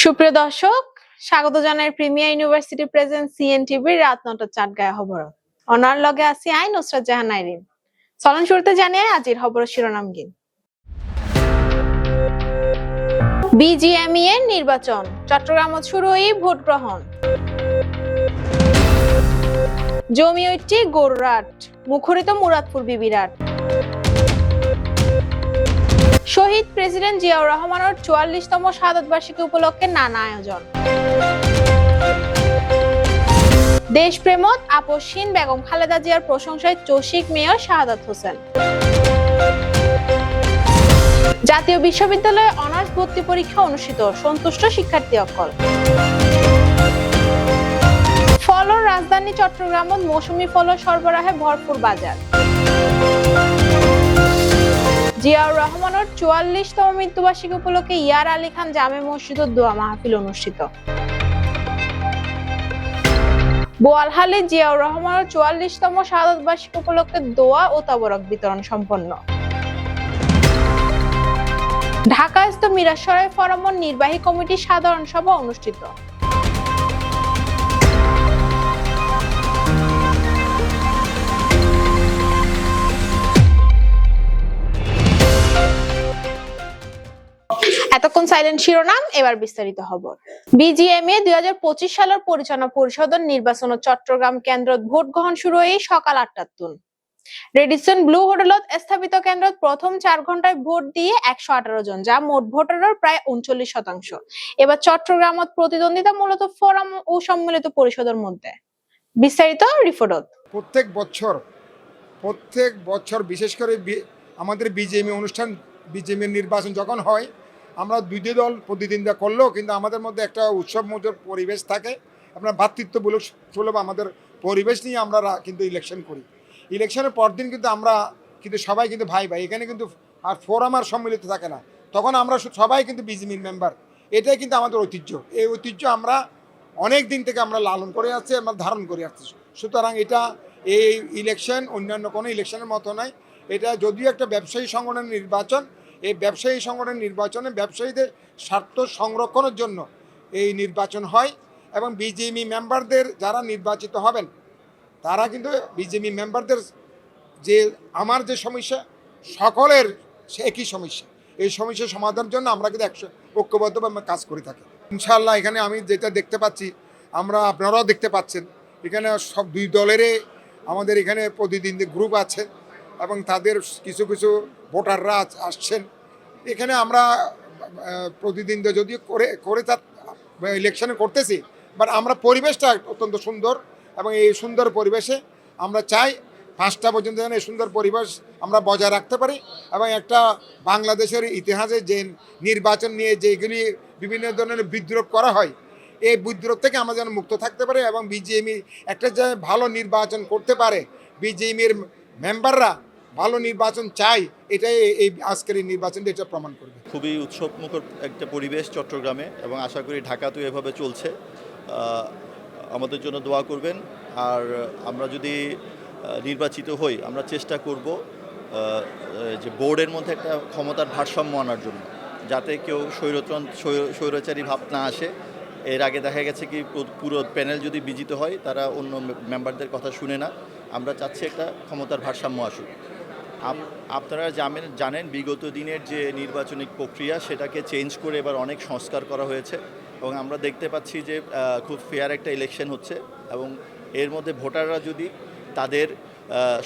সুপ্রিয় দর্শক, স্বাগত জানাই প্রিমিয়ার ইউনিভার্সিটি প্রেজেন্ট সিএনটিভির রাত ৯টা চাটগাঁয় খবর। অনার লগে আছি আই নুসরাত জাহান আইরিন। চলন শুরুতে জানিয়ে আজির খবর শিরোনামগীন। বিজিএমইএ নির্বাচন, চট্টগ্রামত শুরু হই ভোট গ্রহণ। জমিয়টি গোররাট, মুখরিত মুরাদপুর বিবিরাট। শহীদ প্রেসিডেন্ট জিয়াউর রহমানের ৪৪তম শাহাদত বার্ষিকী উপলক্ষে নানা আয়োজন। দেশপ্রেমত আপসহীন বেগম খালেদা জিয়ার প্রশংসায় চসিক মেয়র শাহাদাত হোসেন। জাতীয় বিশ্ববিদ্যালয়ে অনার্স ভর্তি পরীক্ষা অনুষ্ঠিত, সন্তুষ্ট শিক্ষার্থী অকল। ফলর রাজধানী চট্টগ্রামত মৌসুমী ফলর সরবরাহে ভরপুর বাজার। জিয়াউর রহমানের ৪৪তম মৃত্যুবার্ষিকী উপলক্ষে ইয়ার আলী খান জামে মসজিদত দোয়া মাহফিল অনুষ্ঠিত। বোয়ালহালী জিয়াউর রহমানের ৪৪তম শাহাদত বার্ষিকী উপলক্ষে দোয়া ও তাবরক বিতরণ সম্পন্ন। ঢাকাস্থ মিরাসরাই ফোরামের নির্বাহী কমিটির সাধারণ সভা অনুষ্ঠিত। এতক্ষণ সাইলেন্ট শিরোনাম, এবার বিস্তারিত খবর। বিজিএমইএ ২০২৫ সালের পরিচালনা পরিষদের নির্বাচন চট্টগ্রাম কেন্দ্রত ভোট গ্রহণ শুরু হয়ে সকাল ৮টার তুন। রেডিসন ব্লু হোটেলত স্থাপিত কেন্দ্রত প্রথম ৪ ঘন্টায় ভোট দিয়ে ১১৮ জন, যা মোট ভোটারের প্রায় ৩৯%। এবার চট্টগ্রামত প্রতিদ্বন্দ্বিতা মূলত ফোরাম ও সম্মিলিত পরিষদের মধ্যে। বিস্তারিত রিপোর্টত। প্রত্যেক বছর বিশেষ করে আমাদের বিজেএমইএ অনুষ্ঠান, বিজেএমইএ নির্বাচন যখন হয়, আমরা দুই দল প্রতিদ্বন্দ্বিতা করলেও কিন্তু আমাদের মধ্যে একটা উৎসব মধুর পরিবেশ থাকে। আপনার ভ্রাতৃত্বমূলক সুলভ আমাদের পরিবেশ নিয়ে আমরা কিন্তু ইলেকশন করি। ইলেকশনের পরদিন কিন্তু আমরা কিন্তু সবাই কিন্তু ভাই ভাই, এখানে কিন্তু আর ফোরাম আর সম্মিলিত থাকে না, তখন আমরা সবাই কিন্তু বিজেপির মেম্বার। এটাই কিন্তু আমাদের ঐতিহ্য। এই ঐতিহ্য আমরা অনেক দিন থেকে আমরা লালন করে আসছি, আমরা ধারণ করে আসছি। সুতরাং এটা এই ইলেকশন অন্যান্য কোনো ইলেকশনের মতো নয়। এটা যদিও একটা ব্যবসায়ী সংগঠনের নির্বাচন, এই ব্যবসায়ী সংগঠনের নির্বাচনে ব্যবসায়ীদের স্বার্থ সংরক্ষণের জন্য এই নির্বাচন হয়। এবং বিজেপি মেম্বারদের যারা নির্বাচিত হবেন তারা কিন্তু বিজেপি মেম্বারদের যে আমার যে সমস্যা, সকলের একই সমস্যা, এই সমস্যার সমাধানের জন্য আমরা কিন্তু ঐক্যবদ্ধভাবে কাজ করে থাকি ইনশাআল্লাহ। এখানে আমি যেটা দেখতে পাচ্ছি, আপনারাও দেখতে পাচ্ছেন, এখানে সব দুই দলেরই আমাদের এখানে প্রতিদ্বন্দ্বী গ্রুপ আছে এবং তাদের কিছু কিছু ভোটাররা আসছেন এখানে। আমরা প্রতিদ্বন্দ্বী যদিও করে তার ইলেকশনে করতেছি, বাট আমরা পরিবেশটা অত্যন্ত সুন্দর এবং এই সুন্দর পরিবেশে আমরা চাই 5টা পর্যন্ত যেন এই সুন্দর পরিবেশ আমরা বজায় রাখতে পারি এবং একটা বাংলাদেশের ইতিহাসে যে নির্বাচন নিয়ে যেগুলি বিভিন্ন ধরনের বিদ্রোহ করা হয়, এই বিদ্রোহ থেকে আমরা যেন মুক্ত থাকতে পারি এবং বিজেএমই একটা যে ভালো নির্বাচন করতে পারে, বিজেএমইর মেম্বাররা ভালো নির্বাচন চাই, এটাই এই আজকের এই নির্বাচনটা এটা প্রমাণ করবে। খুবই উৎসবমুখর একটা পরিবেশ চট্টগ্রামে এবং আশা করি ঢাকাতেও এভাবে চলছে। আমাদের জন্য দোয়া করবেন। আর আমরা যদি নির্বাচিত হই, আমরা চেষ্টা করব যে বোর্ডের মধ্যে একটা ক্ষমতার ভারসাম্য আনার জন্য, যাতে কেউ স্বৈরাচারী ভাব না আসে। এর আগে দেখা গেছে কি পুরো প্যানেল যদি বিজিত হয় তারা অন্য মেম্বারদের কথা শুনে না। আমরা চাচ্ছি একটা ক্ষমতার ভারসাম্য আসুক। আপনারা জানেন বিগত দিনের যে নির্বাচনিক প্রক্রিয়া সেটাকে চেঞ্জ করে এবার অনেক সংস্কার করা হয়েছে এবং আমরা দেখতে পাচ্ছি যে খুব ফেয়ার একটা ইলেকশন হচ্ছে এবং এর মধ্যে ভোটাররা যদি তাদের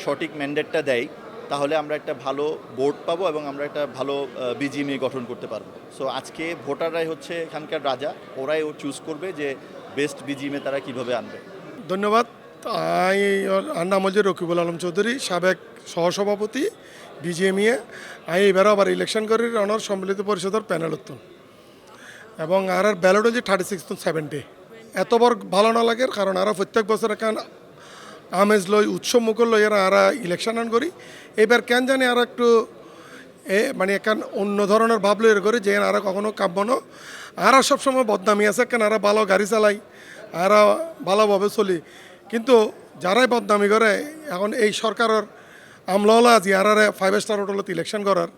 সঠিক ম্যান্ডেটটা দেয় তাহলে আমরা একটা ভালো বোর্ড পাবো এবং আমরা একটা ভালো বিজিএমইএ গঠন করতে পারবো। সো আজকে ভোটাররাই হচ্ছে এখানকার রাজা, ওরাই চুজ করবে যে বেস্ট বিজিএমইএ তারা কিভাবে আনবে। ধন্যবাদ। নাম হচ্ছে রকিবুল আলম চৌধুরী, সাবেক সহসভাপতি বিজিএমইএ। আমি এবারও আবার ইলেকশন করি অনার সম্মিলিত পরিষদের প্যানেল উত্তম এবং আর ব্যালট হচ্ছে 36-70। এত বড় ভালো না লাগে, কারণ আর প্রত্যেক বছর এখন আমেজ লই উৎসব মুখর লই আর ইলেকশন আন করি। এবার কেন জানি আর একটু মানে এখন অন্য ধরনের ভাব লই করি যে আর কখনো কাঁপব না। আর সবসময় বদনামি আছে, কেন আর ভালো গাড়ি চালাই আর ভালোভাবে চলি, কিন্তু যারাই বদনামি করে এখন এই সরকারের আমলা আজি আর 5 স্টার হোটেলত ইলেকশন করার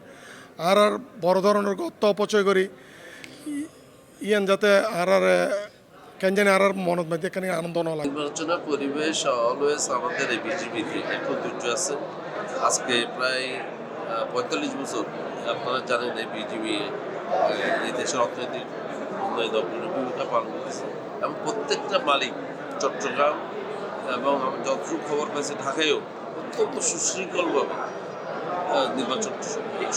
আর বড় ধরনের গত্য অপচয় করি ইয়ান যাতে আর কেন জানি আর মনত মধ্যে এখানে আনন্দ না লাগে। নির্বাচনের পরিবেশ অলওয়েজ আমাদের এই বিজেপিতে একটু ধৈর্য আছে। আজকে প্রায় ৪৫ বছর আপনারা জানেন এই বিজেপি এই দেশের অর্থনৈতিক উন্নয়ন অগ্রণী ভূমিকা পালন করেছে এবং প্রত্যেকটা মালিক চট্টগ্রাম এবং আমি যতটুকু খবর পেয়েছি ঢাকায়ও অত্যন্ত সুশৃঙ্খলভাবে নির্বাচন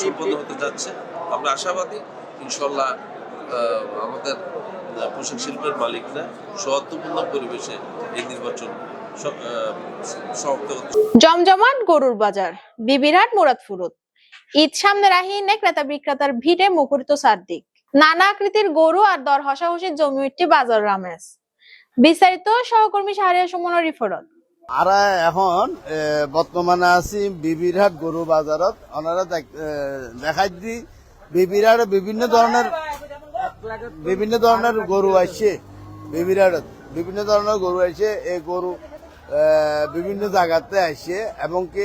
সম্পন্ন হতে যাচ্ছে। আমরা আশাবাদী ইনশাল্লাহ আমাদের পোশাক শিল্পের মালিকরা সৌহার্দ্যপূর্ণ পরিবেশে এই নির্বাচন সমাপ্ত করতে। জমজমাট গরুর বাজার, বিবিরহাট মুরাদপুরত। ঈদ সামনে রাহিনে ক্রেতা বিক্রেতার ভিড়ে মুখরিত চারদিক। নানা আকৃতির গরু আর দর হসাহসির জমি উঠছে বাজার রামেশ। বিস্তারিত সহকর্মী শাহরিয়ার সুমনের রিপোর্ট। আরা এখন বর্তমানে আছি বিবিরহাট গরু বাজারত। ওনারা দেখাই দি বিবিরহাটে বিভিন্ন ধরনের গরু আসছে। বিবিরহাটত বিভিন্ন ধরনের গরু আসছে। এই গরু বিভিন্ন জায়গাতে আসছে এবং কি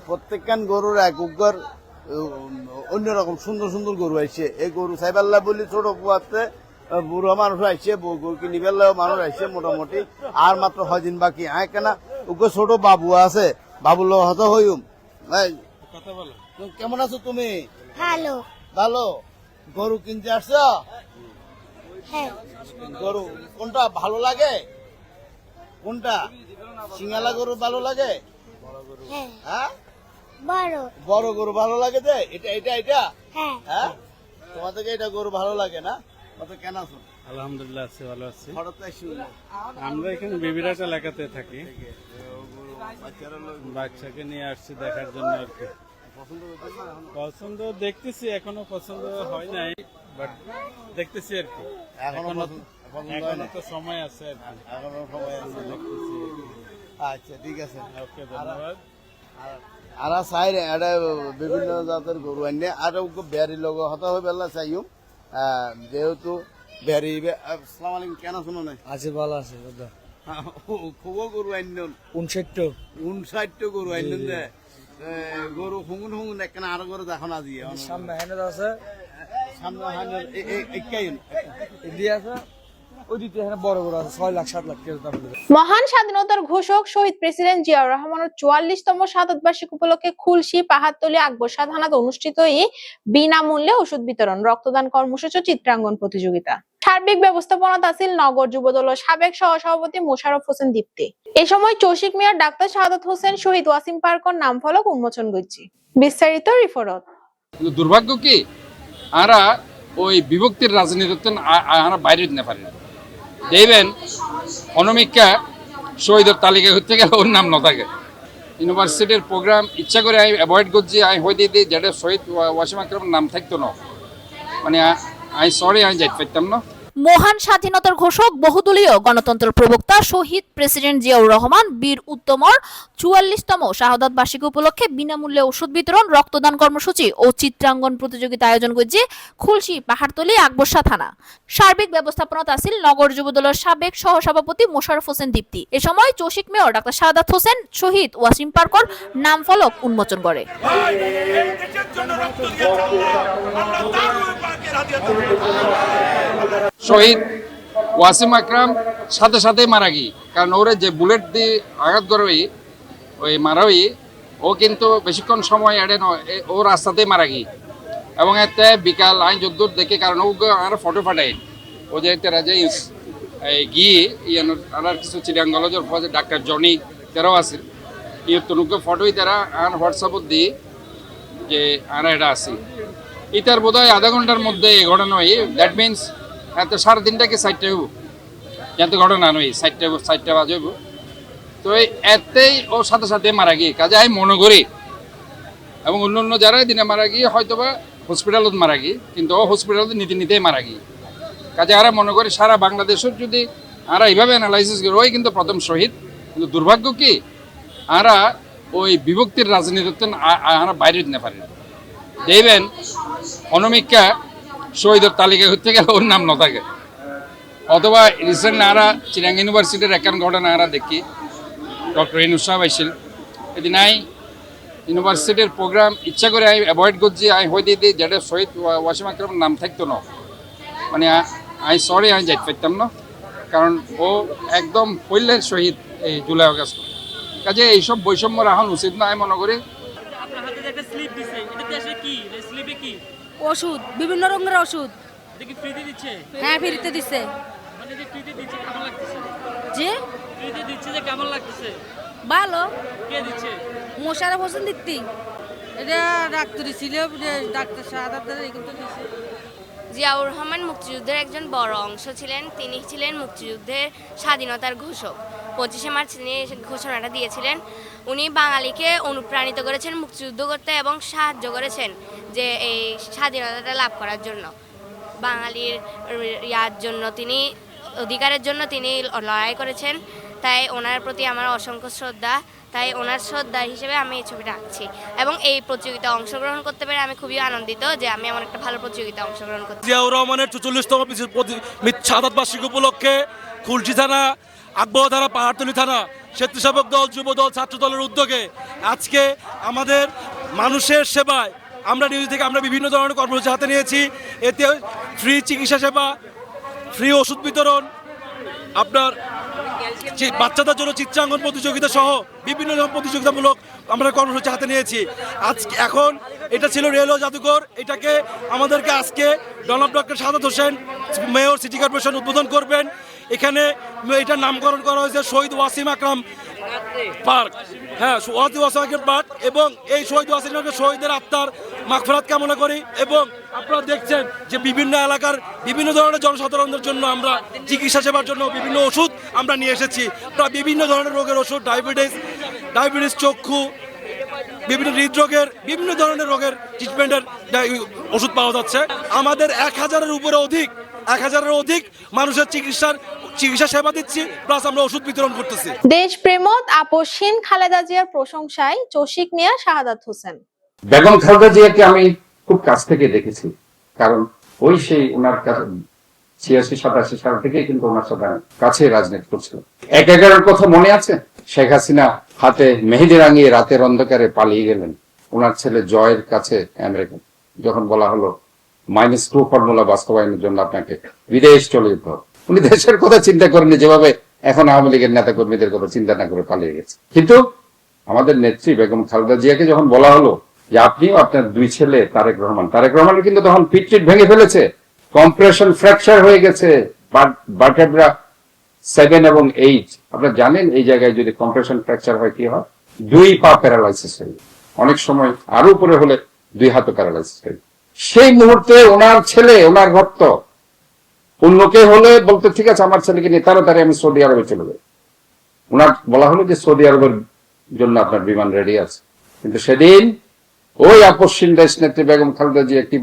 প্রত্যেকখান গরুর এক উগ্র অন্যরকম সুন্দর সুন্দর গরু আসছে। এই গরু সাইবাল্লা বলি ছোট কুয়াতে বুড়ো মানুষ আসছে, গরু কিনি বেলাও মানুষ আসছে মোটামুটি। আর মাত্র হদিন বাকি আয় কেনা উগ্র ছোট বাবু আছে, বাবুল হত হইম। কেমন আছো তুমি? ভালো। ভালো। গরু কিনতে আসছো? হ্যাঁ। গরু কোনটা ভালো লাগে? কোনটা সিঙ্গালা গরু ভালো লাগে? হ্যাঁ। হ্যাঁ, বড়। বড় গরু ভালো লাগে যে এটা এটা এটা হ্যাঁ। হ্যাঁ, তোমাদেরকে এটা গরু ভালো লাগে না? কত কেন আছো? আলহামদুলিল্লাহ আছি, ভালো আছি। হঠাৎ আসি আমরা এখানে বিবিরাট এলাকাতে থাকি, বাচ্চাকে নিয়ে আসছি দেখার জন্য আর কি। পছন্দ দেখতেছি, এখনো পছন্দ হয় নাই, বাট দেখতেছি আর কি। এখনো এখনো তো সময় আছে আর কি, এখনো সময় আছে। দেখতেছি আর কি। আচ্ছা ঠিক আছে, ওকে, ধন্যবাদ। আর চাই এটা বিভিন্ন জাতের গরু আনে আর বেয়ারি লগ হতা হয়ে বেলা চাইম যেহেতু বেয়ারি। আসসালামু আলাইকুম, কেন শুনো নাই? আছে, ভালো আছে দাদা। খুব গরু আনন 59 গরু আনন দে গরু হুঙ্গুন হুঙ্গুন একখানে আরো গরু দেখো না দিয়ে সামনে হাইনার আছে, সামনে হাইনার একাই এদিকে আছে, ওই দিকে এখানে বড় বড় আছে 6 লাখ 7 লাখ টাকা দাম। মহান স্বাধীনতার ঘোষক শহীদ প্রেসিডেন্ট জিয়াউর রহমানের 44তম শাহাদত বার্ষিকী উপলক্ষে খুলশী পাহাড়তলী আকবর শাহ থানাতে অনুষ্ঠিত এই বিনামূল্যে ওষুধ বিতরণ রক্তদান কর্মসূচি চিত্রাঙ্কন প্রতিযোগিতা। সার্বিক ব্যবস্থাপনা আছিল নগর যুবদলের সাবেক সহসভাপতি মোশাররফ হোসেন দীপ্তি। এ সময় চৌশিক মেয়র ডাক্তার শাহাদত হোসেন শহীদ ওয়াসিম পার্কর নাম ফলক উন্মোচন করছে। বিস্তারিত রিপোর্ট। দুর্ভাগ্য কি আরা ওই বিভক্তির রাজনীতি আরা বাইরে দিতে পারে। দেখবেন অনমিকা শহীদের তালিকা হতে গেলে ওর নাম না থাকে। ইউনিভার্সিটির প্রোগ্রাম ইচ্ছা করে আমি অ্যাভয়েড করছি, আমি হয়ে দিয়ে দিই যেটা শহীদ ওয়াসিম আকরামের নাম থাকতো না, মানে আমি সরি আমি যাইতে পারতাম না। মহান স্বাধীনতার ঘোষক বহুদলীয় গণতন্ত্র প্রবক্তা শহীদ প্রেসিডেন্ট জিয়াউর রহমান বীর উত্তমর 44তম শাহাদত বার্ষিকী উপলক্ষে বিনামূল্যে ওষুধ বিতরণ রক্তদান কর্মসূচি ও চিত্রাঙ্কন প্রতিযোগিতা আয়োজন করছে খুলশী পাহাড়তলী আকবর শাহ থানা। সার্বিক ব্যবস্থাপনা আছিল নগর যুবদলের সাবেক সহসভাপতি মোশাররফ হোসেন দীপ্তি। এ সময় চৌশিক মেয়র ডাক্তার শাহাদাত হোসেন শহীদ ওয়াসিম পার্কর নাম ফলক উন্মোচন করে। শহীদ ওয়াসিম আকরাম সাথে সাথে মারা গিয়ে, কারণ ওরে যে বুলেট দিয়ে আঘাত করে ওই মারাই ও কিন্তু বেশিক্ষণ সময় এড়ে নয়, ও রাস্তাতেই মারা গিয়ে। এবং এতে বিকাল আইন যদ্দূর দেখে, কারণ ও আর ফটো ফাটাই ও যে তেরা যে গিয়ে আর কিছু চিড়িয়াঙ্গলজর ডাক্তার জনি তেরাও আছে ইয়তনুকে ফটোই তারা আর হোয়াটসঅ্যাপত দিয়ে যে আরা এটা আসি ইতার বোধ হয় আধা ঘন্টার মধ্যে এই ঘটনা হয়। দ্যাট মিনস এত 3:30টাকে 4টা হইব, এত ঘটনা নয় 4টা বাজে হইব। তো এতেই ও সাথে সাথে মারা গিয়ে কাজে আমি মনে করি, এবং অন্য যারা দিনে মারা গিয়ে হয়তো বা হসপিটালত মারা গিয়ে, কিন্তু ও হসপিটালত নিতে নিতেই মারা গিয়ে। কাজে আরা মনে করি সারা বাংলাদেশের যদি আরা এইভাবে অ্যানালাইসিস করে ওই কিন্তু প্রথম শহীদ। কিন্তু দুর্ভাগ্য কি আরা ওই বিভক্তির রাজনীতিতে আরা বাইরে দিতে পারে। দেখবেন অনমিকা শহীদের তালিকা হতে গেলে ওর নাম না থাকে। অথবা রিসেন্ট আরা চিরাং ইউনিভার্সিটির একান ঘটনা আরা দেখি, ডক্টর ইনুস সাহেব আইসিল এদিন আই ইউনিভার্সিটির প্রোগ্রাম ইচ্ছা করে আমি অ্যাভয়েড করছি, আমি হয়ে দিয়ে দিই যেটা শহীদ ওয়াসিম আকরামের নাম থাকতো না, মানে আমি সরি আমি যাইতে পারতাম না, কারণ ও একদম পল্লের শহীদ এই জুলাই আগস্ট। কাজে এইসব বৈষম্য রাখা উচিত না আমি মনে করি। আপনার হাতে একটা স্লিপ দিছে, এটা দেশে কি স্লিপে কি ওষুধ, বিভিন্ন রকমের ওষুধ। এটা কি ফ্রিতে দিচ্ছে? হ্যাঁ ফ্রিতে দিচ্ছে। মানে যে ফ্রিতে দিচ্ছে কেমন লাগতেছে? জি ফ্রিতে দিচ্ছে যে কেমন লাগতেছে? ভালো। কে দিচ্ছে? মোশাররফ হোসেন দিচ্ছি। এটা ডাক্তারি ছিল, ডাক্তার শাহাদাত এগুলো দিচ্ছে। জিয়াউর রহমান মুক্তিযুদ্ধের একজন বড় অংশ ছিলেন। তিনি ছিলেন মুক্তিযুদ্ধের স্বাধীনতার ঘোষক। 25শে মার্চ তিনি ঘোষণাটা দিয়েছিলেন। উনি বাঙালিকে অনুপ্রাণিত করেছেন মুক্তিযুদ্ধ করতে এবং সাহায্য করেছেন যে এই স্বাধীনতাটা লাভ করার জন্য। বাঙালির ইয়ার জন্য তিনি, অধিকারের জন্য তিনি লড়াই করেছেন। তাই ওনার প্রতি আমার অসংখ্য শ্রদ্ধা। তাই ওনার শ্রদ্ধা হিসেবে আমি এই ছবিটা আঁকছি এবং এই প্রতিযোগিতায় অংশগ্রহণ করতে পেরে আমি খুবই আনন্দিত যে আমি এমন একটা ভালো প্রতিযোগিতায় অংশগ্রহণ করছি। জিয়াউর রহমানের 44তম শাহাদাত বার্ষিকী উপলক্ষে খুলশী থানা, আকবর থানা, পাহাড়তলী থানা, স্বেচ্ছাসেবক দল, যুব দল, ছাত্র দলের উদ্যোগে আজকে আমাদের মানুষের সেবায় আমরা নিউজ থেকে আমরা বিভিন্ন ধরনের কর্মসূচি হাতে নিয়েছি। এতে ফ্রি চিকিৎসা সেবা, ফ্রি ওষুধ বিতরণ, আপনার বাচ্চাদের জন্য চিত্রাঙ্কন প্রতিযোগিতা সহ বিভিন্ন ধরনের প্রতিযোগিতামূলক আমরা কর্মসূচি হাতে নিয়েছি। আজকে এখন এটা ছিল রেলওয়ে জাদুঘর, এটাকে আমাদেরকে আজকে জনাব doctor Shahadat Hossain mayor city corporation উদ্বোধন করবেন। এখানে এটার নামকরণ করা হয়েছে শহীদ ওয়াসিম আকরাম পার্ক। হ্যাঁ, ওয়াসিম আকরাম পার্ক। এবং এই শহীদ ওয়াসিম আকরাম শহীদের আত্মার মাগফিরাত কামনা করি। এবং আপনারা দেখছেন যে বিভিন্ন এলাকার বিভিন্ন ধরনের জনসাধারণদের জন্য আমরা চিকিৎসা সেবার জন্য বিভিন্ন ওষুধ আমরা নিয়ে এসেছি। প্রায় বিভিন্ন ধরনের রোগের ওষুধ, ডায়াবেটিস, চক্ষু, বিভিন্ন হৃদরোগের, বিভিন্ন ধরনের রোগের ট্রিটমেন্টের ওষুধ পাওয়া যাচ্ছে। আমাদের 1000-এর উপরে অধিক 1000-এর অধিক মানুষের চিকিৎসা সেবা দিচ্ছি, প্লাস আমরা ওষুধ বিতরণ করতেছি। দেশপ্রেমত আপসহীন খালেদা জিয়ার প্রশংসায় চসিক মিয়া শাহাদাত হোসেন। বেগম খালেদা জিয়াকে আমি খুব কাছ থেকে দেখেছি, কারণ ওই সেই ওনার 86-87 সাল থেকে কিন্তু ওনার সাথে কাছে রাজনীতি করছিল। 11-এর কথা মনে আছে? শেখ হাসিনা হাতে মেহেদি রাঙিয়ে রাতের অন্ধকারে পালিয়ে গেলেন ওনার ছেলে জয়ের কাছে আমেরিকা, যখন বলা হলো -2 ফর্মুলা বাস্তবায়নের জন্য আপনাকে বিদেশ চলে যেতে হবে। উনি দেশের কথা চিন্তা করেননি, যেভাবে এখন আওয়ামী লীগের নেতা কর্মীদের কথা চিন্তা না করে পালিয়ে গেছে। কিন্তু আমাদের নেত্রী বেগম খালেদা জিয়াকে যখন বলা হলো যে আপনিও আপনার 2 ছেলে তারেক রহমানের কিন্তু তখন পিট ভেঙে ফেলেছে, কম্প্রেশন ফ্র্যাকচার হয়ে গেছে, ভার্টেব্রা 7 এবং 8। আপনারা জানেন এই জায়গায় যদি কম্প্রেশন ফ্র্যাকচার হয় কি হয়? 2 পা প্যারালাইসিস হয়ে যায়, অনেক সময় আরো উপরে হলে 2 হাতও প্যারালাইসিস হয়ে যায়। সেই মুহূর্তে ওনার ছেলে, ওনার ভক্ত অন্যকে হলে বলতে ঠিক আছে আমার ছেলেকে নিয়ে তাড়াতাড়ি আমি সৌদি আরবে চলে যাই। ওনার বলা হলো যে সৌদি আরবের জন্য আপনার বিমান রেডি আছে। কিন্তু সেদিন ওই আপসহীন দেশ নেত্রী বেগম খালেদা জিয়া কি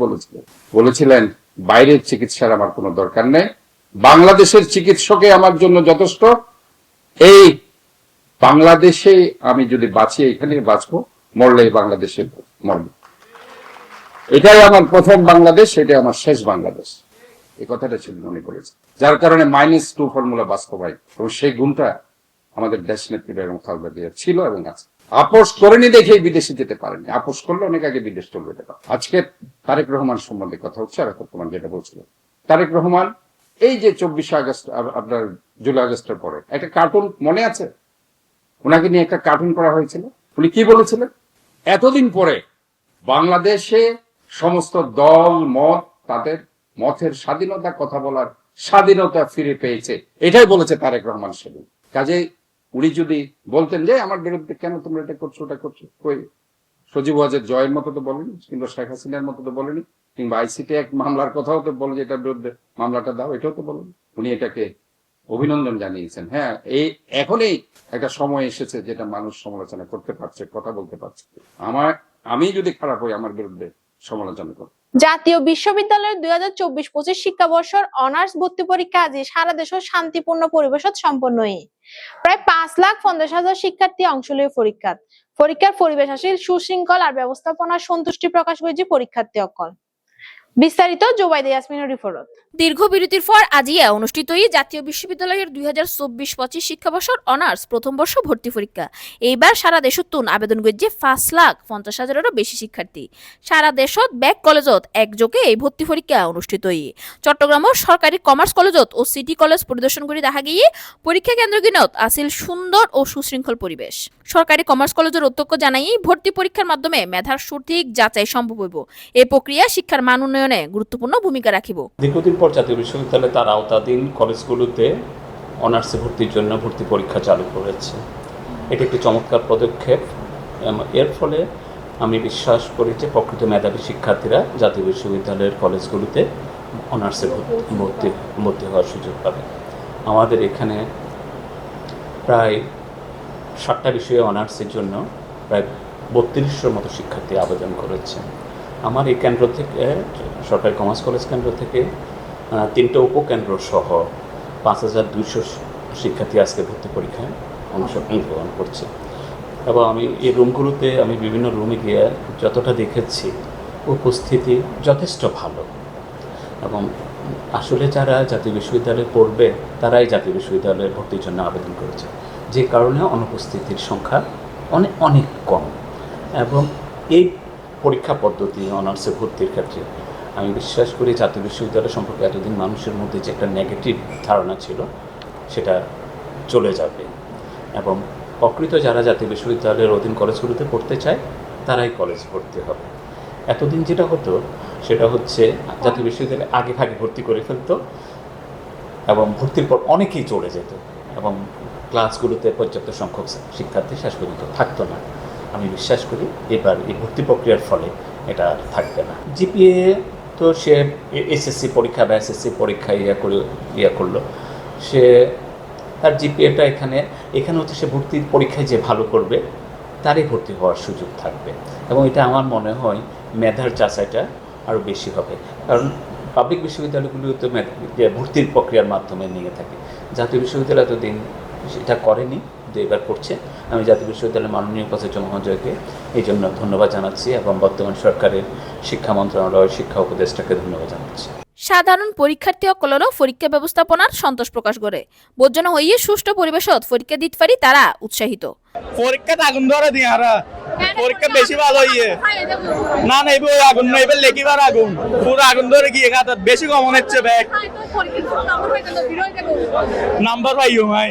বলেছিলেন বাইরের চিকিৎসার আমার কোনো দরকার নেই, বাংলাদেশের চিকিৎসকে আমার জন্য যথেষ্ট। এই বাংলাদেশে আমি যদি বাঁচি এখানে বাঁচবো, মরলে বাংলাদেশে মরবো। এটাই আমার প্রথম বাংলাদেশ, এটাই আমার শেষ বাংলাদেশ, এই কথাটা ছিল মনে করেছে। যার কারণে -2 ফর্মুলা বাস্তবায়ন, এবং সেই গুণটা আমাদের দেশ নেত্রী বেগম খালেদা জিয়া ছিল এবং আছে। আপোষ করেনি দেখেই বিদেশে যেতে পারেনি, আপোষ করলে অনেক আগে বিদেশ চলে যেতে পারে। আজকে তারেক রহমান সম্বন্ধে কথা হচ্ছে, আর তোমার যেটা বলছিল তারেক রহমান, এই যে 24শে আগস্ট আপনার জুলাই আগস্টের পরে একটা কার্টুন মনে আছে? ওনাকে নিয়ে একটা কার্টুন করা হয়েছিল। উনি কি বলেছিলেন? এতদিন পরে বাংলাদেশে সমস্ত দল মত তাদের মতের স্বাধীনতা, কথা বলার স্বাধীনতা ফিরে পেয়েছে, এটাই বলেছে তারেক রহমান সেদিন। কাজে উনি যদি বলতেন যে আমার বিরুদ্ধে কেন তোমরা এটা করছো ওটা করছো, কই সজীব ওয়াজেদ জয়ের মতো তো বলেনি, কিংবা শেখ হাসিনার মতো তো বলেনি, কিংবা আইসিটি এক মামলার কথাও তো বলে যে এটার বিরুদ্ধে মামলাটা দাও, এটাও তো বলেনি। উনি এটাকে অভিনন্দন জানিয়েছেন। হ্যাঁ, এখনই একটা সময় এসেছে যেটা মানুষ সমালোচনা করতে পারছে, কথা বলতে পারছে। আমি যদি খারাপ হই আমার বিরুদ্ধে সমালোচনা করব। জাতীয় বিশ্ববিদ্যালয়ের 2024-25 শিক্ষাবর্ষের অনার্স ভর্তি পরীক্ষা আজ সারা দেশে শান্তিপূর্ণ পরিবেশত সম্পন্ন হয়ে প্রায় 5,50,000 শিক্ষার্থী অংশ লয় পরীক্ষার পরিবেশ আসিল সুশৃঙ্খল আর ব্যবস্থাপনার সন্তুষ্টি প্রকাশ করেছে পরীক্ষার্থী অকল। বিস্তারিত জোবাইদা ইয়াসমিনের রিপোর্ট। দীর্ঘ বিরতির পর আজিয়া অনুষ্ঠিত জাতীয় বিশ্ববিদ্যালয়ের 2024-25 শিক্ষাবর্ষর অনার্স প্রথম বর্ষ ভর্তি পরীক্ষা। এইবার সারা দেশত আবেদন করছে 5,50,000-এরও বেশি শিক্ষার্থী। সারা দেশত ব্যাক কলেজত একযোগে এই ভর্তি পরীক্ষা অনুষ্ঠিত। চট্টগ্রামের সরকারি কমার্স কলেজত ও সিটি কলেজ পরিদর্শন করে দেখা গিয়ে পরীক্ষা কেন্দ্রগিনত আছিল সুন্দর ও সুশৃঙ্খল পরিবেশ। সরকারি কমার্স কলেজের অধ্যক্ষ জানাই ভর্তি পরীক্ষার মাধ্যমে মেধার সঠিক যাচাই সম্ভব হইব। এই প্রক্রিয়া শিক্ষার মান উন্নয়নে গুরুত্বপূর্ণ ভূমিকা রাখিব। দীর্ঘদিন পর জাতীয় বিশ্ববিদ্যালয় তার আওতাধীন কলেজগুলোতে অনার্সে ভর্তির জন্য ভর্তি পরীক্ষা চালু করেছে। এটি একটি চমৎকার পদক্ষেপ। এর ফলে আমি বিশ্বাস করি যে প্রকৃত মেধাবী শিক্ষার্থীরা জাতীয় বিশ্ববিদ্যালয়ের কলেজগুলোতে অনার্সে ভর্তি হওয়ার সুযোগ পাবে। আমাদের এখানে প্রায় 7টা বিষয়ে অনার্সের জন্য প্রায় 3200-এর মতো শিক্ষার্থী আবেদন করেছে। আমার এই কেন্দ্র থেকে, সরকারি কমার্স কলেজ কেন্দ্র থেকে 3টা উপকেন্দ্র সহ 5200 শিক্ষার্থী আজকে ভর্তি পরীক্ষায় অংশগ্রহণ করছে। এবং আমি এই রুমগুলোতে বিভিন্ন রুমে গিয়ে যতটা দেখেছি উপস্থিতি যথেষ্ট ভালো। এবং আসলে যারা জাতীয় বিশ্ববিদ্যালয়ে পড়বে তারাই জাতীয় বিশ্ববিদ্যালয়ে ভর্তির জন্য আবেদন করেছে, যে কারণে অনুপস্থিতির সংখ্যা অনেক কম। এবং এই পরীক্ষা পদ্ধতি অনার্সে ভর্তির ক্ষেত্রে আমি বিশ্বাস করি জাতীয় বিশ্ববিদ্যালয় সম্পর্কে এতদিন মানুষের মধ্যে যে একটা নেগেটিভ ধারণা ছিল সেটা চলে যাবে। এবং প্রকৃত যারা জাতীয় বিশ্ববিদ্যালয়ের অধীন কলেজগুলোতে পড়তে চায় তারাই কলেজ ভর্তি হবে। এতদিন যেটা হতো সেটা হচ্ছে জাতীয় বিশ্ববিদ্যালয়ে আগে ভাগে ভর্তি করে ফেলতো এবং ভর্তির পর অনেকেই চলে যেত এবং ক্লাসগুলোতে পর্যাপ্ত সংখ্যক শিক্ষার্থী শেষ পর্যন্ত থাকতো না। আমি বিশ্বাস করি এবার এই ভর্তি প্রক্রিয়ার ফলে এটা থাকবে না। জিপিএ তো সে এসএসসি পরীক্ষা বা এসএসসি পরীক্ষা করলো, সে তার জিপিএটা এখানে হচ্ছে সে ভর্তির পরীক্ষায় যে ভালো করবে তারই ভর্তি হওয়ার সুযোগ থাকবে। এবং এটা আমার মনে হয় মেধার যাচাইটা আরও বেশি হবে, কারণ পাবলিক বিশ্ববিদ্যালয়গুলোতে ভর্তির প্রক্রিয়ার মাধ্যমে নিয়ে থাকে। জাতীয় বিশ্ববিদ্যালয় এতদিন সেটা করেনি, কিন্তু এবার করছে। আমি জাতীয় বিশ্ববিদ্যালয়ের মাননীয় উপাচার্য মহোদয়কে এই জন্য ধন্যবাদ জানাচ্ছি এবং বর্তমান সরকারের শিক্ষা মন্ত্রণালয়ের শিক্ষা উপদেষ্টাকে ধন্যবাদ জানাচ্ছি। সাধারণ পরীক্ষার্থী অকলনও পরীক্ষা ব্যবস্থাপনার সন্তোষ প্রকাশ করে। বোঝানো হইয়ে সুষ্ঠু পরিবেশত পরীক্ষা দিতে পারি তারা উৎসাহিত। পরীক্ষাতে আগুন ধরে দিই আর পরীক্ষা বেশি ভালো হইয়ে না এবার আগুন না, এবার লেখিবার আগুন পুরো আগুন ধরে গিয়ে খাতার বেশি কমন হচ্ছে ব্যাগ নাম্বার পাইও ভাই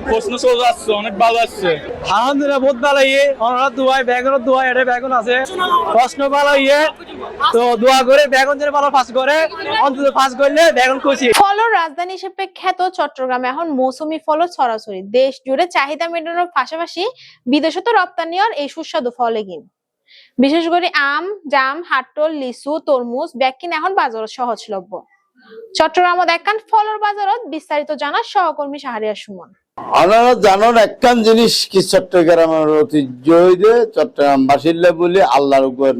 প্রশ্ন সোজা আসছে, অনেক ভালো আসছে। আলহামদুলিল্লাহ বহুত ভালো ইয়ে ওনারা দোয়াই ব্যাগনের দোয়াই এটা ব্যাগন আছে প্রশ্ন ভালো ইয়ে তো দোয়া করে ব্যাগন যেন ভালো পাস করে অন্তত পাস করলে ব্যাগন খুশি। ফলের রাজধানী হিসেবে খ্যাত চট্টগ্রামে এখন মৌসুমী ফলের ছড়াছড়ি। দেশ জুড়ে চাহিদা মেটানোর পাশাপাশি বিদেশত রপ্তানির এই সুস্বাদু ফল এগিন। বিশেষ করে আম, জাম, হাটল, লিচু, তরমুজ ব্যাগকিন এখন বাজারত সহজলভ্য। চট্টগ্রামত একখান ফলের বাজারত বিস্তারিত জানার সহকর্মী শাহরিয়ার সুমন। আপনারা জানেন একখান জিনিস কি চট্টগ্রামের ঐতিহ্য হইতে চট্টগ্রামবাসীরা বলে আল্লাহর উপর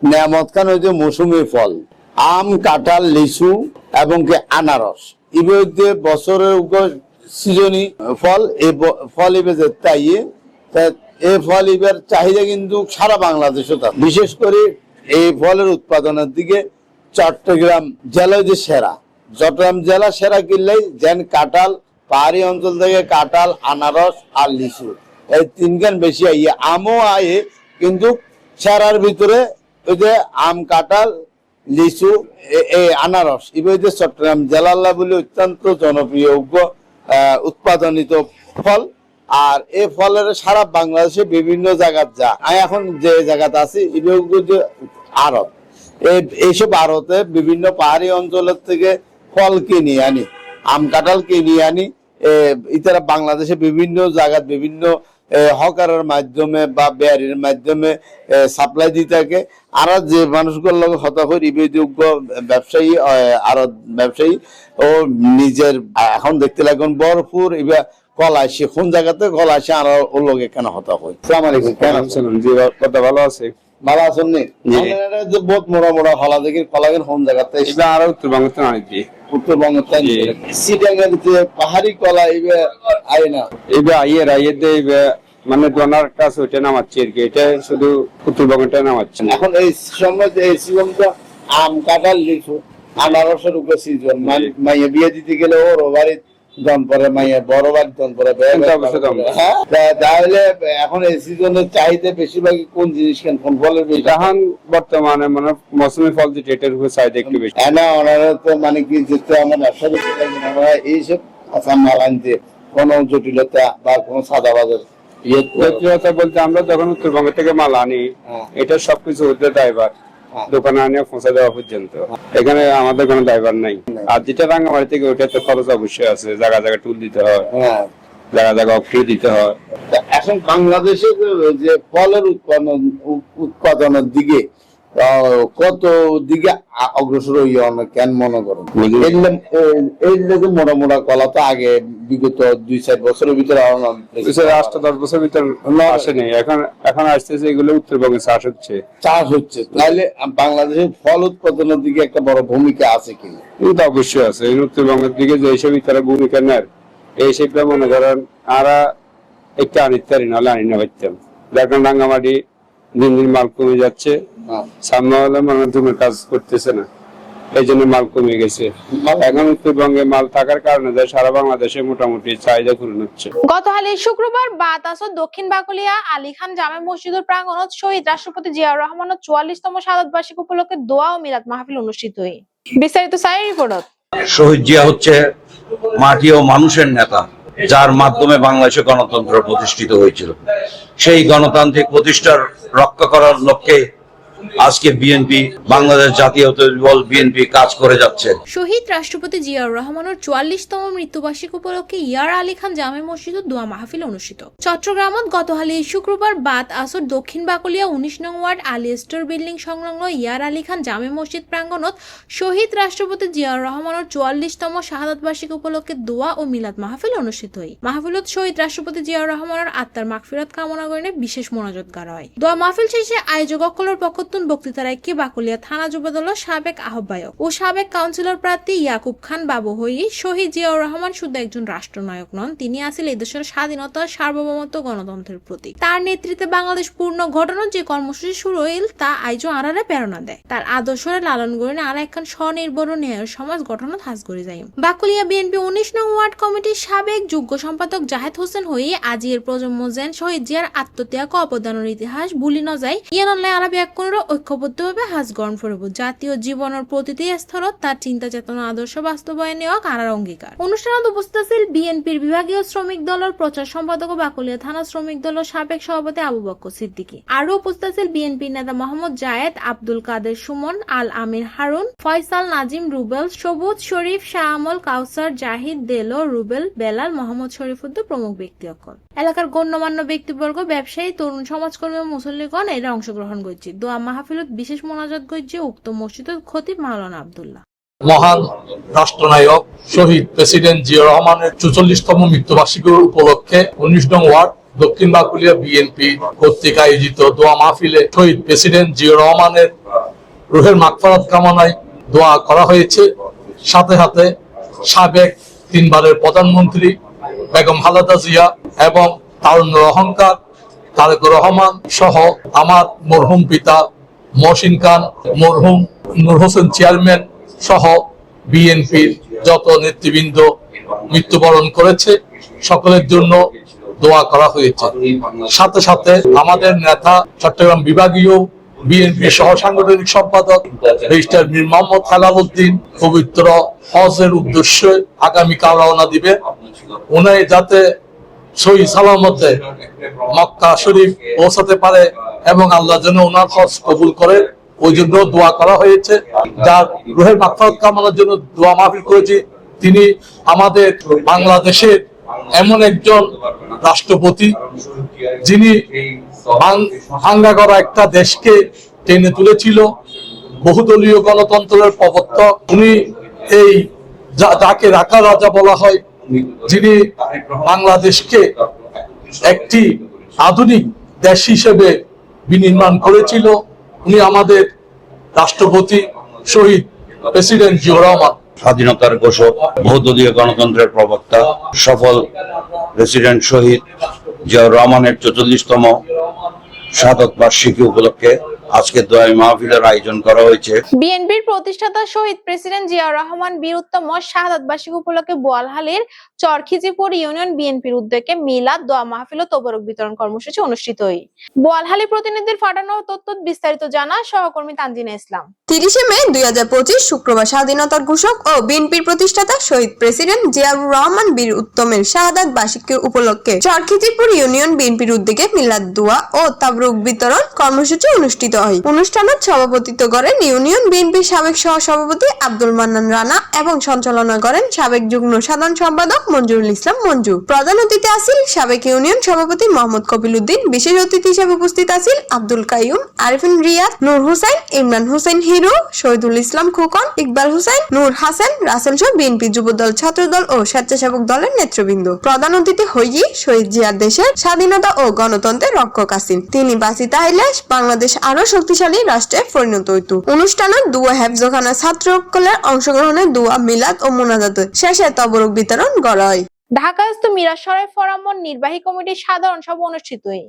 নেয়ামত খান হইতে মৌসুমী ফল আম, কাঁঠাল, লিচু এবং কি আনারস ইবে বছরের সিজনি ফল। এই ফল ইবে তাই এই ফল ইবের চাহিদা কিন্তু সারা বাংলাদেশে। বিশেষ করে এই ফলের উৎপাদনের দিকে চট্টগ্রাম জেলা যে সেরা, চট্টগ্রাম জেলা সেরা কিনলেই যেন কাঁঠাল, পাহাড়ি অঞ্চল থেকে কাঁঠাল, আনারস আর লিচু এই তিনখান বেশি আইয়ে। আমও আয়ে কিন্তু সেরার ভিতরে ওই যে আম, কাঁঠাল, লিচু, এই আনারস এবার চট্টগ্রাম জেলাল্লা বলে অত্যন্ত জনপ্রিয় উৎপাদনিত ফল। আর এই ফলের সারা বাংলাদেশে বিভিন্ন জায়গা যা এখন যে জায়গাতে আছে যে আড়ত, এইসব আড়তে বিভিন্ন পাহাড়ি অঞ্চলের থেকে ফল কিনে আনি, আম কাঁঠাল কিনে আনি ইতারা বাংলাদেশে বিভিন্ন জায়গায় বিভিন্ন হকারের মাধ্যমে বা বেয়ারির মাধ্যমে সাপ্লাই দিতে থাকে। আর যে মানুষগুলোর লগে হতা করে যোগ্য ব্যবসায়ী আর ব্যবসায়ী ও নিজের এখন দেখতে লাগুন ভরপুর এবার কল আসে কোন জায়গাতে কল আসে আর ওর লোক কেন হতা হয়। আসসালামু আলাইকুম, কেন আছেন? জি কথা ভালো আছে। ভালো আছেন নি? যে বহুত মোড়া মোড়া হলা দেখি কলাগের কোন জায়গাতে আর উত্তরবঙ্গতে আনছি উত্তরবঙ্গতে সিটাঙ্গাতে পাহাড়ি কলা এবে আই না এবে আইয়ের আইয়েতে মানে দোনার কাছে ওইটা নামাচ্ছে আর কি, এটা শুধু উত্তরবঙ্গটা নামাচ্ছে। এখন এই সময় এই সিজনটা আম কাঁঠাল লিচু আনারসের উপরে সিজন মাইয়া বিয়ে দিতে গেলে ওর বাড়ি জন পরে মাইয়া বড় বাড়ি জন পরে হ্যাঁ তাহলে এখন এই সিজনের চাহিদা বেশিরভাগই কোন জিনিস কেন কোন ফলের বেশি এখন বর্তমানে মানে মৌসুমী ফল যেটা এটার উপর চাহিদা একটু বেশি। না ওনারা তো মানে কি যেতে আমার ব্যবসা আমরা এইসব কাঁচা মাল আনতে কোনো জটিলতা বা কোনো সাদা বাজার জটিলতা বলতে আমরা যখন উত্তরবঙ্গ থেকে মাল আনি এটা সবকিছু ওদের ড্রাইভার দোকানে আনে পৌঁছে দেওয়া পর্যন্ত, এখানে আমাদের কোনো ড্রাইভার নাই। আর যেটা রাঙ্গামাটি থেকে ওটাতে খরচ অবশ্যই আছে, জায়গা জায়গা টুল দিতে হয়, জায়গা জায়গা অফ্রি দিতে হয়। এখন বাংলাদেশে যে ফলের উৎপাদনের দিকে কত দিকে অগ্রসর হইয়া কেন মনে করেন? এই যে মোটা মোটা কলা তো আগে বিগত 2-4 বছরের ভিতরে 8-10 বছর ভিতরে আসেনি, এখন আসতেছে এগুলো উত্তরবঙ্গে চাষ হচ্ছে। তাহলে বাংলাদেশের ফল উৎপাদনের দিকে একটা বড় ভূমিকা আছে কিনা? কিন্তু অবশ্যই আছে। এই উত্তরবঙ্গের দিকে যে হিসেবে তারা ভূমিকা নেয় এই হিসেবে মনে করেন আরা একটা আনিতে পারি, নাহলে আনি না পারতাম। দেখেন রাঙ্গামাটি দিন দিন মাল কমে যাচ্ছে, সামনে হলে মানে তুমি কাজ করতেছে না, এই জন্য মাল কমে গেছে। এখন উত্তরবঙ্গে মাল থাকার কারণে সারা বাংলাদেশে মোটামুটি চাহিদা পূরণ হচ্ছে। গতকাল শুক্রবার বাদ আসর দক্ষিণ বাকলিয়া আলী খান জামে মসজিদের প্রাঙ্গণত শহীদ রাষ্ট্রপতি জিয়াউর রহমানের 44তম শাহাদাত বার্ষিকী উপলক্ষে দোয়া ও মিলাদ মাহফিল অনুষ্ঠিত হয়। বিস্তারিত সাইর রিপোর্ট। শহীদ জিয়া হচ্ছে মাটি ও মানুষের নেতা, যার মাধ্যমে বাংলাদেশে গণতন্ত্র প্রতিষ্ঠিত হয়েছিল। সেই গণতান্ত্রিক প্রতিষ্ঠার রক্ষা করার লক্ষ্যে আজকে বিএনপি, বাংলাদেশ জাতীয়তাবাদী দল বিএনপি কাজ করে যাচ্ছে। শহীদ রাষ্ট্রপতি জিয়াউর রহমানের 44তম মৃত্যুবার্ষিকী উপলক্ষে ইয়ার আলী খান জামে মসজিদে দোয়া মাহফিল অনুষ্ঠিত। চট্টগ্রামত গতকাল শুক্রবার বাদ আসর দক্ষিণ বাকলিয়া 19 নং ওয়ার্ড আলী স্টোর বিল্ডিং সংলগ্ন ইয়ার আলী খান জামে মসজিদ প্রাঙ্গণত শহীদ রাষ্ট্রপতি জিয়াউর রহমানের 44তম শাহাদাত বার্ষিকী উপলক্ষে দোয়া ও মিলাদ মাহফিল অনুষ্ঠিত হয়। মাহফিলত শহীদ রাষ্ট্রপতি জিয়াউর রহমানের আত্মার মাগফিরাত কামনা করে বিশেষ মনোযোগ করা হয়। দোয়া মাহফিল শেষে আয়োজক সকলের পক্ষ বক্তৃতা রাখে বাকলিয়া থানা যুবদলের সাবেক আহ্বায়ক ও সাবেক কাউন্সিলর প্রার্থী ইয়াকুব খান বাবু হই শহীদ জিয়াউর রহমান শুধু একজন রাষ্ট্রনায়ক নন, তিনি আছেন এই দেশের স্বাধীনতা, সার্বভৌমত্ব, গণতন্ত্রের প্রতীক। তার নেতৃত্বে বাংলাদেশ পূর্ণ ঘটনার যে কর্মসূচি শুরু হইল তা আইজো আরারে প্রেরণা দেয়। তার আদর্শরে লালন করে আর একখান স্বনির্ভর ন্যায় সমাজ গঠনত হাজ করে যায়। বাকলিয়া বিএনপি 19 নং ওয়ার্ড কমিটির সাবেক যোগ্য সম্পাদক জাহেদ হোসেন হই আজি এর প্রজন্ম যেন শহীদ জিয়ার আত্মত্যাগ ও অবদানের ইতিহাস ভুলি না যায় ইয়ানলে আরবি এক কোন ঐক্যবদ্ধভাবে হাজ গ্রহণ করব। জাতীয় জীবনের প্রতিটি স্তরত তার চিন্তা চেতনা আদর্শ বাস্তবায়নে কারার অঙ্গীকার। অনুষ্ঠানত উপস্থিত ছিল বিএনপির বিভাগীয় শ্রমিক দলের প্রচার সম্পাদক ও বাকলিয়া থানা শ্রমিক দলের সাবেক সভাপতি আবু বকর সিদ্দিকী। আরো উপস্থিত ছিল বিএনপির নেতা মোহাম্মদ জায়েদ, আব্দুল কাদের সুমন, আল আমির হারুন, ফয়সাল, নাজিম, রুবেল, সবুজ, শরীফ, শাহ আমল, কাউসার, জাহিদ, দেলো, রুবেল, বেলাল, মোহাম্মদ শরীফুদ্দিন প্রমুখ ব্যক্তি। এলাকার গণ্যমান্য ব্যক্তিবর্গ, ব্যবসায়ী, তরুণ সমাজকর্মী ও মুসল্লিগণ এরা অংশগ্রহণ করছে। দোয়া মাহফিলত বিশেষ মোনাজাত করছে উক্ত মসজিদের খতিব মাওলানা আব্দুল্লাহ। মহান রাষ্ট্রনায়ক শহীদ প্রেসিডেন্ট জিয়াউর রহমানের 44তম মৃত্যুবার্ষিকী উপলক্ষে 19 নং ওয়ার্ড দক্ষিণ বাকলিয়া বিএনপি কর্তৃক আয়োজিত দোয়া মাহফিলে শহীদ প্রেসিডেন্ট জিয়াউর রহমানের রুহের মাগফিরাত কামনায় দোয়া করা হয়েছে। সাথে সাথে সাবেক 3 বারের প্রধানমন্ত্রী বেগম খালেদা জিয়া এবং তারুণ্যের অহংকার তারেক রহমান সহ আমার মরহুম পিতা মহসিন খান, মরহুম নূর হোসেন চেয়ারম্যান সহ বিএনপির যত নেতৃবৃন্দ মৃত্যুবরণ করেছে সকলের জন্য দোয়া করা হয়েছে। সাথে সাথে আমাদের নেতা চট্টগ্রাম বিভাগীয় বিএনপি সহ সাংগঠনিক সম্পাদক ব্যারিস্টার মীর মোহাম্মদ হেলাল উদ্দিন পবিত্র হজের উদ্দেশ্যে আগামীকাল রওনা দিবে। উনি যাতে সহি সালামতে মক্কা শরীফ পৌঁছাতে পারে এবং আল্লাহ যেন ওনার হজ কবুল করে ওই জন্য দোয়া করা হয়েছে। যার রুহের মাগফিরাত কামনার জন্য দোয়া মাহফিল করেছি তিনি আমাদের বাংলাদেশের এমন একজন রাষ্ট্রপতি যিনি ভাঙ্গা করা একটা দেশকে টেনে তুলেছিল, বহুদলীয় গণতন্ত্রের প্রবর্তক উনি, এই যাকে রাখা রাজা বলা হয়, যিনি বাংলাদেশকে একটি আধুনিক দেশ হিসেবে বিনির্মাণ করেছিল। উনি আমাদের রাষ্ট্রপতি শহীদ প্রেসিডেন্ট জিয়াউর রহমান। স্বাধীনতার ঘোষক, বহুদলীয় গণতন্ত্রের প্রবক্তা, সফল প্রেসিডেন্ট শহীদ জিয়াউর রহমানের 44তম শাহাদাত বার্ষিকী উপলক্ষে আজকে দোয়াই মাহফিলের আয়োজন করা হয়েছে। বিএনপির প্রতিষ্ঠাতা শহীদ প্রেসিডেন্ট জিয়াউর রহমান বীর উত্তম শাহাদাত বার্ষিকী উপলক্ষে বোয়ালহালীর চরখিজিপুর ইউনিয়ন বিএনপির উদ্যোগে মিলাদ দোয়া মাহফিল ও তবরক বিতরণ কর্মসূচি অনুষ্ঠিত হয়। বোয়ালহালী প্রতিনিধির পাঠানো তথ্য বিস্তারিত জানা সহকর্মী তানজিনা ইসলাম। 30 মে 2025 শুক্রবার স্বাধীনতার ঘোষক ও বিএনপির প্রতিষ্ঠাতা শহীদ প্রেসিডেন্ট জিয়াউর রহমান বীর উত্তমের শাহাদাত বার্ষিকী উপলক্ষে চরখিজিপুর ইউনিয়ন বিএনপির উদ্যোগে মিলাদ দোয়া ও তাবরুক বিতরণ কর্মসূচি অনুষ্ঠিত হয়। অনুষ্ঠানত সভাপতিত্ব করেন ইউনিয়ন বিএনপির সাবেক সহসভাপতি আব্দুল মান্নান রানা এবং সঞ্চালনা করেন সাবেক যুগ্ম সাধারণ সম্পাদক মঞ্জুরুল ইসলাম মঞ্জু। প্রধান অতিথি আছেন সাবেক ইউনিয়ন সভাপতি মোহাম্মদ কপিল উদ্দিন। বিশেষ অতিথি হিসেবে উপস্থিত আছেন আব্দুল কাইয়ুম, আরিফিন রিয়াদ, নূর হোসেন, ইমরান হোসেন হিরো, শহীদুল ইসলাম খোকন, ইকবাল হোসেন, নূর হাসান, রাসেল সহ বিএনপি যুবদল, ছাত্রদল ও স্বেচ্ছাসেবক দলের নেতৃবৃন্দ। প্রধান অতিথি হইয়ে শহীদ জিয়ার দেশের স্বাধীনতা ও গণতন্ত্রের রক্ষক আছেন। তিনি বাঁচিতে আইলে বাংলাদেশ আরো শক্তিশালী রাষ্ট্রে পরিণত হইত। অনুষ্ঠানত দুয়া হেফজখানা ছাত্রসকলের অংশগ্রহণে দুয়া মিলাদ ও মুনাজাত শেষে তবরক বিতরণ করা হয়। ঢাকাস্থ মিরাশরাই ফোরামর নির্বাহী কমিটির সাধারণ সভা অনুষ্ঠিত হয়।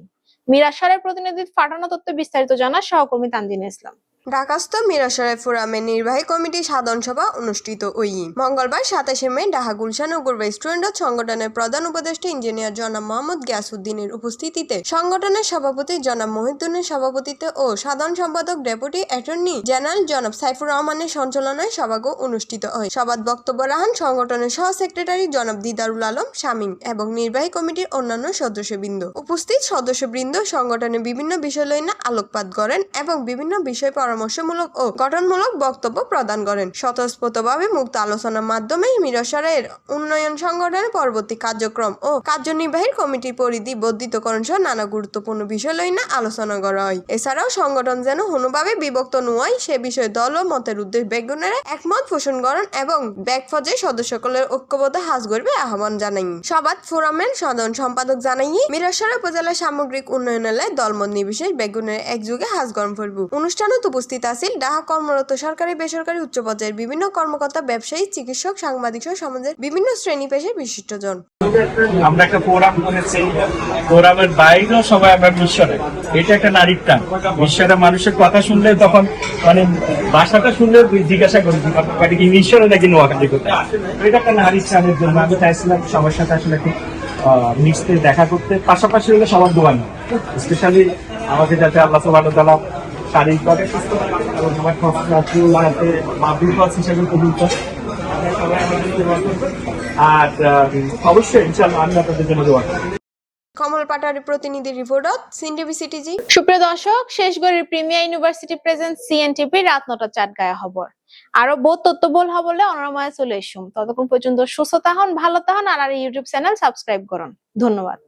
মিরাশরাই প্রতিনিধির পাঠানো তথ্য বিস্তারিত জানা সহকর্মী তানজিনা ইসলাম। ঢাকাস্থ মিরাশরাই ফোরামের নির্বাহী কমিটির সাধারণ সভা অনুষ্ঠিত হই মঙ্গলবার 27 মে ঢাকা গুলশান ও গর্ব স্টুডেন্ট সংগঠনের প্রধান উপদেষ্টা ইঞ্জিনিয়ার জনাব মোহাম্মদ গিয়াসউদ্দিনের উপস্থিতিতে সংগঠনের সভাপতি জনাব মহিউদ্দিনের সভাপতিত্বে ও সাধারণ সম্পাদক ডেপুটি অ্যাটর্নি জেনারেল জনাব সাইফুর রহমানের সঞ্চালনায় সভাগ অনুষ্ঠিত হয়। সভাত বক্তব্য রাখেন সংগঠনের সহ সেক্রেটারি জনাব দিদারুল আলম শামীম এবং নির্বাহী কমিটির অন্যান্য সদস্যবৃন্দ। উপস্থিত সদস্যবৃন্দ সংগঠনের বিভিন্ন বিষয় লইয়া আলোকপাত করেন এবং বিভিন্ন বিষয় পরামর্শমূলক ও গঠনমূলক বক্তব্য প্রদান করেন। স্বতঃস্ফূর্তভাবে মুক্ত আলোচনার মাধ্যমে মিরাশরাইয়ের উন্নয়ন সংগঠনের পরবর্তী কার্যক্রম ও কার্যনির্বাহী কমিটির পরিধি বর্ধিতকরণ সহ নানা গুরুত্বপূর্ণ বিষয় লইয়া আলোচনা করা হয়। এছাড়াও সংগঠন যেন কোনোভাবে বিভক্ত নয় সে বিষয়ে দল ও মতের উদ্দেশ্য বেগুনের একমত পোষণ করেন এবং ব্যাক পর্যায়ে সদস্যসকলের ঐক্যবদ্ধ হাজ করবে আহ্বান জানাই। সভাত ফোরামের সাধারণ সম্পাদক জানাই মিরাশরাই উপজেলার সামগ্রিক উন্নয়নের দলমত নির্বিশেষ বেগুনের একযোগে হাজ গরম করব। অনুষ্ঠানত উপস্থিত আছেন ঢাকা কর্মরত সরকারি বেসরকারি উচ্চ পর্যায়ের বিভিন্ন কর্মকর্তা, ব্যবসায়ী, চিকিৎসক, সাংবাদিক সহ সমাজের বিভিন্ন শ্রেণী পেশার বিশিষ্টজন। আমরা একটা ফোরাম করেছি, ফোরামের বাইরেও সবাই আমরা মিশরে, এটা একটা নারীর টান। মিশরে মানুষের কথা শুনলে তখন মানে ভাষাটা শুনলে জিজ্ঞাসা করি কি মিশরে নাকি নোয়াখালী করতে, এটা একটা নারীর টানের জন্য আমি চাইছিলাম সবার সাথে আসলে একটু মিশতে, দেখা করতে, পাশাপাশি হলে সবার দোয়া নেই, স্পেশালি আমাকে যাতে আল্লাহ সুবহানাহু ওয়া তাআলা শারীরিকভাবে সুস্থ রাখেন এবং আমার যাতে মাহবুব হিসেবে কবুল করেন। আর অবশ্যই ইনশাআল্লাহ আমি আপনাদের জন্য দোয়া করি। কমল পাটারি প্রতিনিধি রিপোর্ট সিএনটিভি সিটিজি। সুপ্রিয় দর্শক, শেষ গড়ের প্রিমিয়ার ইউনিভার্সিটি প্রেজেন্ট সিএনটিভি রাত 9টা 4 গায়ে খবর আরো বহুত তথ্য বল হবলে অনরময় চলে এসুম। ততক্ষণ পর্যন্ত সুস্থ থাকুন, ভালো থাকুন আর ইউটিউব চ্যানেল সাবস্ক্রাইব করুন। ধন্যবাদ।